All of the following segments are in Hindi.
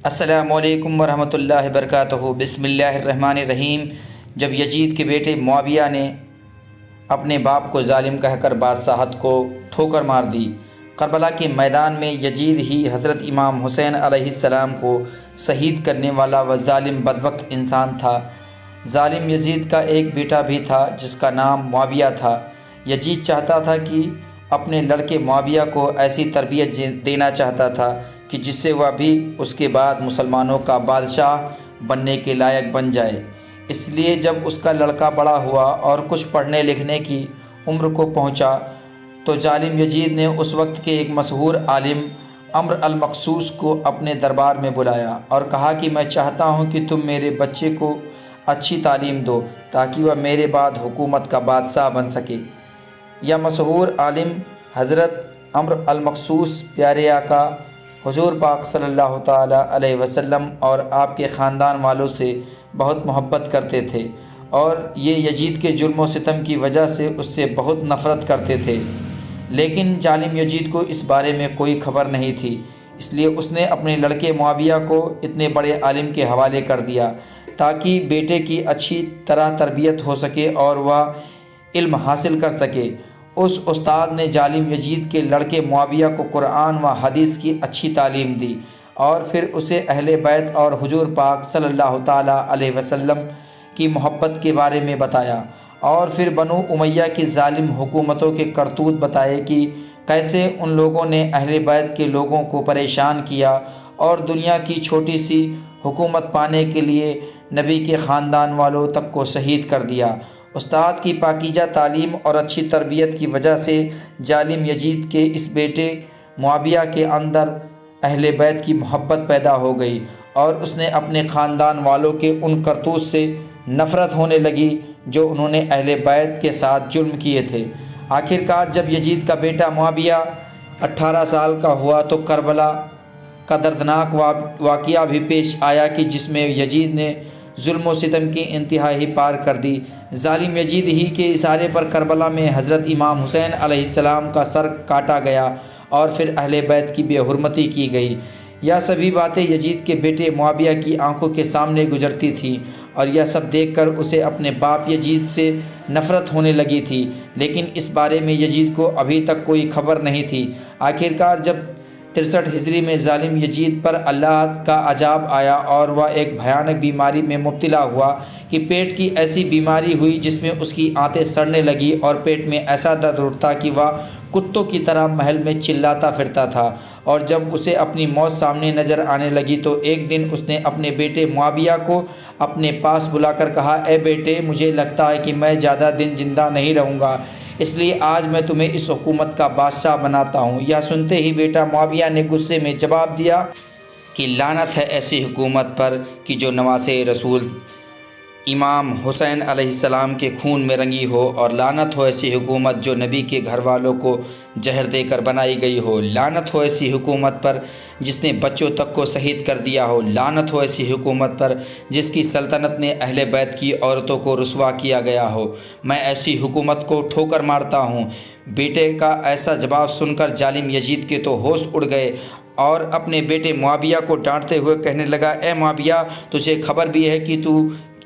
अस्सलामुअलैकुम वरहमतुल्लाहि वबरकातुहू। बिस्मिल्लाहिर्रहमानिर्रहीम। जब यजीद के बेटे मुआविया ने अपने बाप को जालिम कहकर बादशाहत को ठोकर मार दी, करबला के मैदान में यजीद ही हज़रत इमाम हुसैन अलैहिस्सलाम को शहीद करने वाला व जालिम बदबख्त इंसान था। जालिम यजीद का एक बेटा भी था जिसका नाम मुआविया था। यजीद चाहता था कि अपने लड़के मुआविया को ऐसी तरबियत देना चाहता था कि जिससे वह भी उसके बाद मुसलमानों का बादशाह बनने के लायक बन जाए। इसलिए जब उसका लड़का बड़ा हुआ और कुछ पढ़ने लिखने की उम्र को पहुंचा, तो जालिम यजीद ने उस वक्त के एक मशहूर आलिम अम्र अल-मखसूस को अपने दरबार में बुलाया और कहा कि मैं चाहता हूं कि तुम मेरे बच्चे को अच्छी तालीम दो ताकि वह मेरे बाद हुकूमत का बादशाह बन सके। यह मशहूर आलिम हज़रत अम्र अल-मखसूस प्यारे आका हुजूर पाक सल्लल्लाहु ताला अलैहि वसल्लम और आपके ख़ानदान वालों से बहुत मोहब्बत करते थे और ये यजीद के जुल्म व सितम की वजह से उससे बहुत नफ़रत करते थे। लेकिन जालिम यजीद को इस बारे में कोई खबर नहीं थी, इसलिए उसने अपने लड़के मुआविया को इतने बड़े आलिम के हवाले कर दिया ताकि बेटे की अच्छी तरह तरबियत हो सके और वह इल्म हासिल कर सके। उस उस्ताद ने जालिम यजीद के लड़के मुआविया को कुरान व हदीस की अच्छी तालीम दी और फिर उसे अहले बैत और हुजूर पाक सल्लल्लाहु ताला अलैहि वसल्लम की मोहब्बत के बारे में बताया और फिर बनु उमैया की जालिम हुकूमतों के करतूत बताए कि कैसे उन लोगों ने अहले बैत के लोगों को परेशान किया और दुनिया की छोटी सी हुकूमत पाने के लिए नबी के ख़ानदान वालों तक को शहीद कर दिया। उस्ताद की पाकीज़ा तालीम और अच्छी तरबियत की वजह से जालिम यजीद के इस बेटे मुआविया के अंदर अहले बैत की मोहब्बत पैदा हो गई और उसने अपने ख़ानदान वालों के उन करतूत से नफ़रत होने लगी जो उन्होंने अहले बैत के साथ जुल्म किए थे। आखिरकार जब यजीद का बेटा मुआविया 18 साल का हुआ तो करबला का दर्दनाक वाक़या भी पेश आया कि जिसमें यजीद ने जुल्म व सितम की इंतहा ही पार कर दी। जालिम यजीद ही के इशारे पर करबला में हज़रत इमाम हुसैन अलैहिस्सलाम का सर काटा गया और फिर अहले बैत की बेहुरमती की गई। यह सभी बातें यजीद के बेटे मुआविया की आंखों के सामने गुजरती थीं और यह सब देखकर उसे अपने बाप यजीद से नफ़रत होने लगी थी, लेकिन इस बारे में यजीद को अभी तक कोई खबर नहीं थी। आखिरकार जब 63 हिजरी में जालिम यजीद पर अल्लाह का अजाब आया और वह एक भयानक बीमारी में मुब्तला हुआ कि पेट की ऐसी बीमारी हुई जिसमें उसकी आंतें सड़ने लगी और पेट में ऐसा दर्द उठता कि वह कुत्तों की तरह महल में चिल्लाता फिरता था। और जब उसे अपनी मौत सामने नज़र आने लगी तो एक दिन उसने अपने बेटे मुआविया को अपने पास बुलाकर कहा, ए बेटे, मुझे लगता है कि मैं ज़्यादा दिन ज़िंदा नहीं रहूँगा, इसलिए आज मैं तुम्हें इस हुकूमत का बादशाह बनाता हूँ। यह सुनते ही बेटा मुआविया ने गुस्से में जवाब दिया कि लानत है ऐसी हुकूमत पर कि जो नवासे रसूल इमाम हुसैन अलैहिस्सलाम के खून में रंगी हो, और लानत हो ऐसी हुकूमत जो नबी के घर वालों को जहर देकर बनाई गई हो। लानत हो ऐसी हुकूमत पर जिसने बच्चों तक को शहीद कर दिया हो। लानत हो ऐसी हुकूमत पर जिसकी सल्तनत ने अहले बैत की औरतों को रुसवा किया गया हो। मैं ऐसी हुकूमत को ठोकर मारता हूँ। बेटे का ऐसा जवाब सुनकर जालिम यजीद के तो होश उड़ गए और अपने बेटे मुआविया को डांटते हुए कहने लगा, ए मुआविया, तुझे खबर भी है कि तू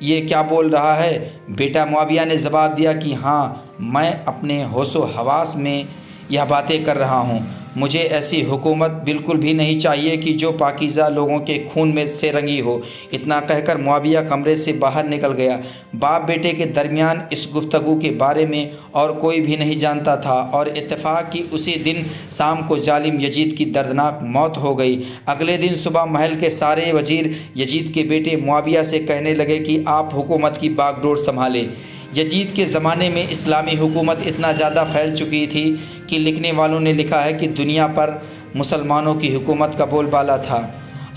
ये क्या बोल रहा है? बेटा मुआविया ने जवाब दिया कि हाँ, मैं अपने होशो हवास में यह बातें कर रहा हूँ। मुझे ऐसी हुकूमत बिल्कुल भी नहीं चाहिए कि जो पाकीज़ा लोगों के खून में से रंगी हो। इतना कहकर मुआविया कमरे से बाहर निकल गया। बाप बेटे के दरमियान इस गुफ्तगू के बारे में और कोई भी नहीं जानता था और इत्तेफाक की उसी दिन शाम को जालिम यजीद की दर्दनाक मौत हो गई। अगले दिन सुबह महल के सारे वज़ीर यजीद के बेटे मुआविया से कहने लगे कि आप हुकूमत की बागडोर संभालें। यजीद के ज़माने में इस्लामी हुकूमत इतना ज़्यादा फैल चुकी थी कि लिखने वालों ने लिखा है कि दुनिया पर मुसलमानों की हुकूमत का बोलबाला था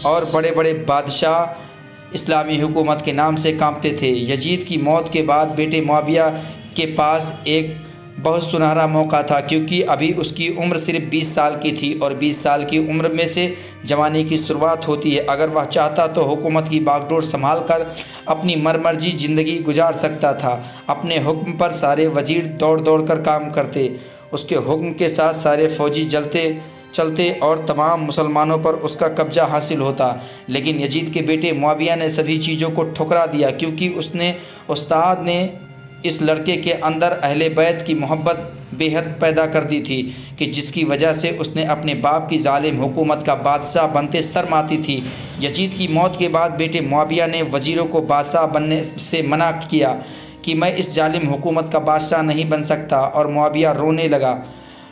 और बड़े बड़े बादशाह इस्लामी हुकूमत के नाम से कांपते थे। यजीद की मौत के बाद बेटे मुआविया के पास एक बहुत सुनहरा मौका था, क्योंकि अभी उसकी उम्र सिर्फ 20 साल की थी और 20 साल की उम्र में से जवानी की शुरुआत होती है। अगर वह चाहता तो हुकूमत की बागडोर संभाल कर अपनी मरमर्जी ज़िंदगी गुजार सकता था। अपने हुक्म पर सारे वज़ीर दौड़ दौड़ कर काम करते, उसके हुक्म के साथ सारे फ़ौजी जलते चलते और तमाम मुसलमानों पर उसका कब्जा हासिल होता। लेकिन यजीद के बेटे मुआविया ने सभी चीज़ों को ठुकरा दिया, क्योंकि उसने उस्ताद ने इस लड़के के अंदर अहले बैत की मोहब्बत बेहद पैदा कर दी थी कि जिसकी वजह से उसने अपने बाप की जालिम हुकूमत का बादशाह बनते शर्माती थी। यजीद की मौत के बाद बेटे मुआविया ने वज़ीरों को बादशाह बनने से मना किया कि मैं इस जालिम हुकूमत का बादशाह नहीं बन सकता, और मुआविया रोने लगा।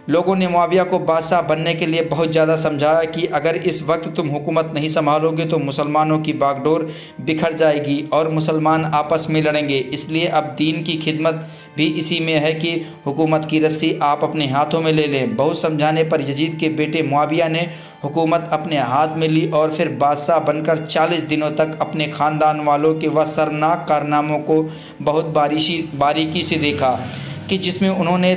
लोगों ने मुआविया को बादशाह बनने के लिए बहुत ज़्यादा समझाया कि अगर इस वक्त तुम हुकूमत नहीं संभालोगे तो मुसलमानों की बागडोर बिखर जाएगी और मुसलमान आपस में लड़ेंगे। इसलिए अब दीन की खिदमत भी इसी में है कि हुकूमत की रस्सी आप अपने हाथों में ले लें। बहुत समझाने पर यजीद के बेटे मुआविया ने हुकूमत अपने हाथ में ली और फिर बादशाह बनकर 40 दिनों तक अपने ख़ानदान वालों के व शर्मनाक कारनामों को बहुत बारीकी से देखा कि जिसमें उन्होंने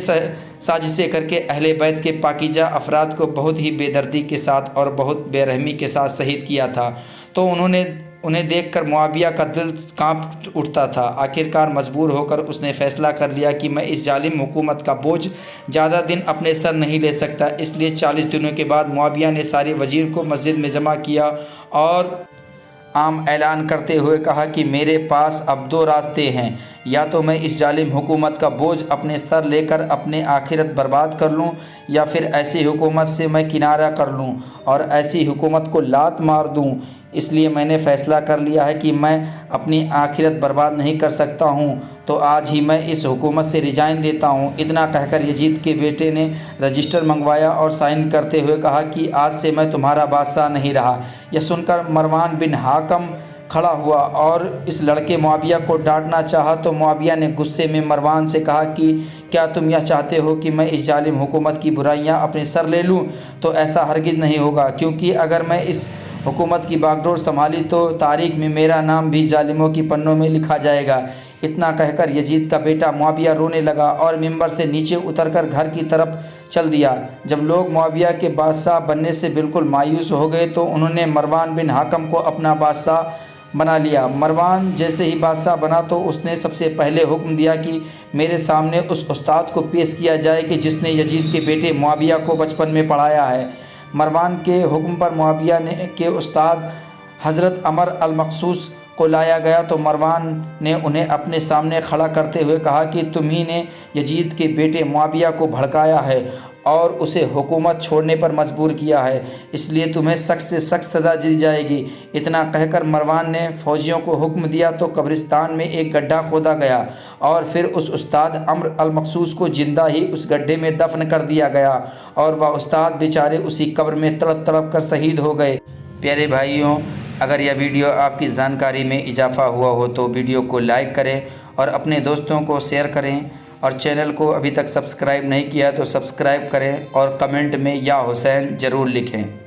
साजिशें करके अहले बैत के पाकीजा अफराद को बहुत ही बेदर्दी के साथ और बहुत बेरहमी के साथ शहीद किया था। तो उन्हें देखकर मुआविया का दिल कांप उठता था। आखिरकार मजबूर होकर उसने फ़ैसला कर लिया कि मैं इस जालिम हुकूमत का बोझ ज़्यादा दिन अपने सर नहीं ले सकता। इसलिए 40 दिनों के बाद मुआविया ने सारे वज़ीर को मस्जिद में जमा किया और आम ऐलान करते हुए कहा कि मेरे पास अब 2 रास्ते हैं, या तो मैं इस जालिम हुकूमत का बोझ अपने सर लेकर अपने आखिरत बर्बाद कर लूं, या फिर ऐसी हुकूमत से मैं किनारा कर लूं और ऐसी हुकूमत को लात मार दूं। इसलिए मैंने फ़ैसला कर लिया है कि मैं अपनी आखिरत बर्बाद नहीं कर सकता हूं, तो आज ही मैं इस हुकूमत से रिजाइन देता हूं। इतना कहकर यजीद के बेटे ने रजिस्टर मंगवाया और साइन करते हुए कहा कि आज से मैं तुम्हारा बादशाह नहीं रहा। यह सुनकर मरवान बिन हाकम खड़ा हुआ और इस लड़के मुआविया को डांटना चाहा, तो मुआविया ने गुस्से में मरवान से कहा कि क्या तुम यह चाहते हो कि मैं इस जालिम हुकूमत की बुराइयां अपने सर ले लूं? तो ऐसा हरगिज़ नहीं होगा, क्योंकि अगर मैं इस हुकूमत की बागडोर संभाली तो तारीख़ में मेरा नाम भी जालिमों की पन्नों में लिखा जाएगा। इतना कहकर यजीद का बेटा मुआविया रोने लगा और मिंबर से नीचे उतरकर घर की तरफ चल दिया। जब लोग मुआविया के बादशाह बनने से बिल्कुल मायूस हो गए तो उन्होंने मरवान बिन हाकम को अपना बादशाह बना लिया। मरवान जैसे ही बादशाह बना तो उसने सबसे पहले हुक्म दिया कि मेरे सामने उस उस्ताद को पेश किया जाए कि जिसने यजीद के बेटे मुआविया को बचपन में पढ़ाया है। मरवान के हुक्म पर मुआविया के उस्ताद हज़रत अमर अल-मखसूस को लाया गया, तो मरवान ने उन्हें अपने सामने खड़ा करते हुए कहा कि तुम्ही ने यजीद के बेटे मुआविया को भड़काया है और उसे हुकूमत छोड़ने पर मजबूर किया है, इसलिए तुम्हें सख्त से सख्त सज़ा दी जाएगी। इतना कहकर मरवान ने फ़ौजियों को हुक्म दिया तो कब्रिस्तान में एक गड्ढा खोदा गया और फिर उस उस्ताद अमर अल-मखसूस को जिंदा ही उस गड्ढे में दफन कर दिया गया और वह उस्ताद बेचारे उसी कब्र में तड़प तड़प कर शहीद हो गए। प्यारे भाइयों, अगर यह वीडियो आपकी जानकारी में इजाफ़ा हुआ हो तो वीडियो को लाइक करें और अपने दोस्तों को शेयर करें, और चैनल को अभी तक सब्सक्राइब नहीं किया तो सब्सक्राइब करें और कमेंट में या हुसैन ज़रूर लिखें।